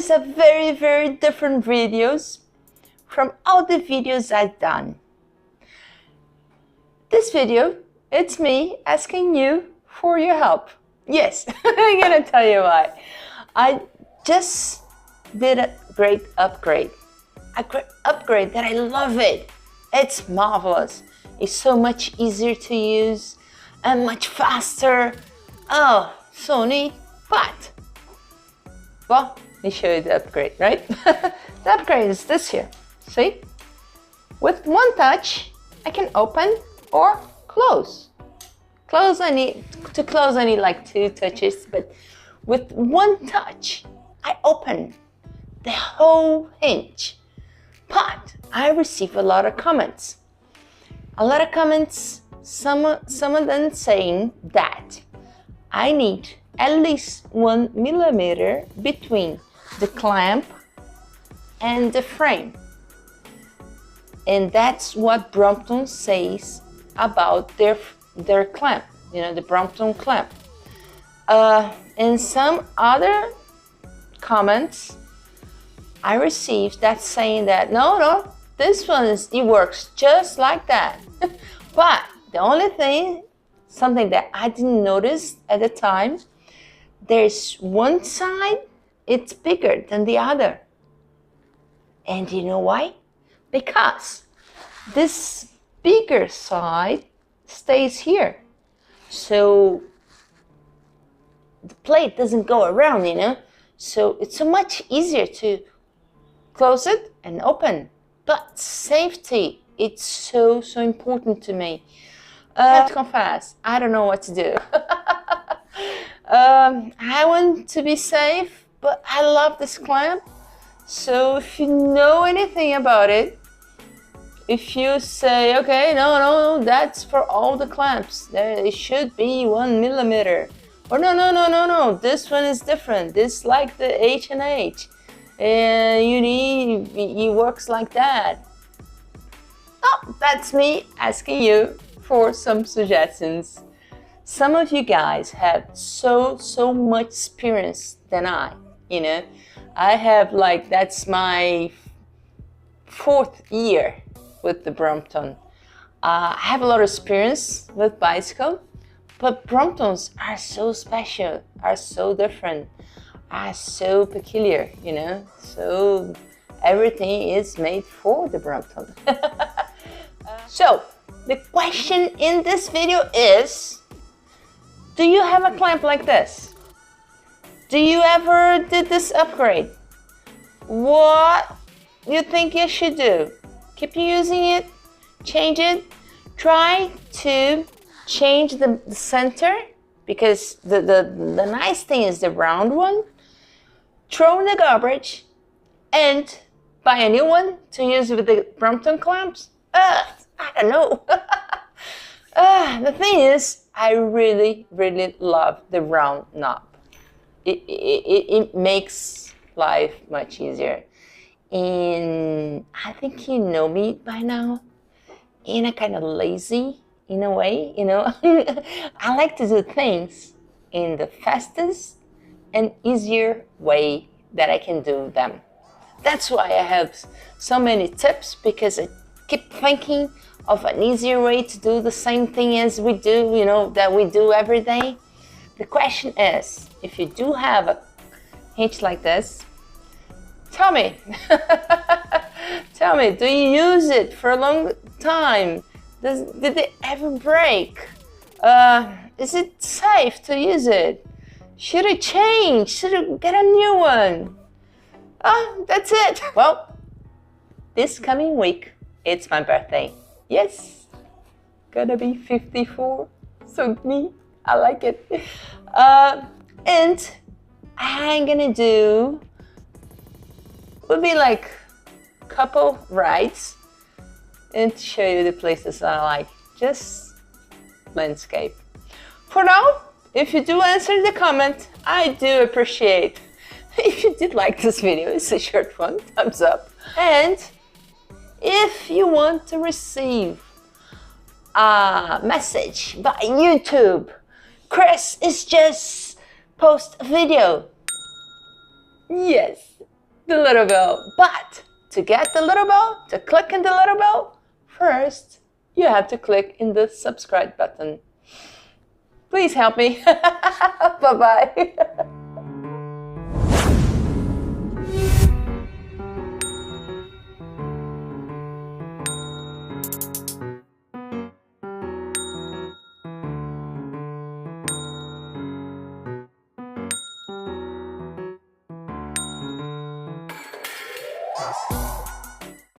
is a very different videos from all the videos I've done. This video, it's me asking you for your help. Yes, I'm gonna tell you why. I just did a great upgrade. A great upgrade that I love it. It's marvelous. It's so much easier to use and much faster. Oh, so neat. But, well, let me show you the upgrade, right? The upgrade is this here. See? With one touch, I can open or close. I need like 2 touches, but with one touch, I open the whole hinge. But I receive a lot of comments. Some of them saying that I need at least 1 millimeter between the clamp and the frame. And that's what Brompton says about their clamp, you know, the Brompton clamp. And some other comments I received that saying that no, this one it works just like that. But the only thing, something that I didn't notice at the time, there's one side it's bigger than the other. And you know why? Because this bigger side stays here. So the plate doesn't go around, you know? So it's so much easier to close it and open. But safety, it's so important to me. I have to confess, I don't know what to do. I want to be safe, but I love this clamp. So if you know anything about it, if you say, okay, no, that's for all the clamps, it should be 1 millimeter. Or no, this one is different. This like the H&H. It works like that. Oh, that's me asking you for some suggestions. Some of you guys have so much experience than I, you know. I have like, that's my 4th year with the Brompton. I have a lot of experience with bicycle, but Bromptons are so special, are so different, are so peculiar, you know. So everything is made for the Brompton. So the question in this video is, do you have a clamp like this? Do you ever did this upgrade? What you think you should do? Keep using it, change it, try to change the center, because the nice thing is the round one. Throw in the garbage and buy a new one to use with the Brompton clamps. I don't know. The thing is, I really love the round knob. It makes life much easier. And I think you know me by now, and I'm kind of lazy in a way, you know. I like to do things in the fastest and easier way that I can do them. That's why I have so many tips, because I keep thinking of an easier way to do the same thing as we do, you know, that we do every day. The question is, if you do have a hinge like this, tell me. Tell me, do you use it for a long time? Did it ever break? Is it safe to use it? Should I change? Should I get a new one? Oh, that's it. Well, this coming week, it's my birthday. Yes, gonna be 54, so neat. I like it. And I'm gonna do, would be like couple rides and show you the places I like, just landscape. For now, if you do answer the comment, I do appreciate. If you did like this video, it's a short one, thumbs up. And if you want to receive a message by YouTube, Chris is just post a video. Yes, the little bell. But to get the little bell, to click in the little bell, first you have to click in the subscribe button. Please help me. Bye-bye.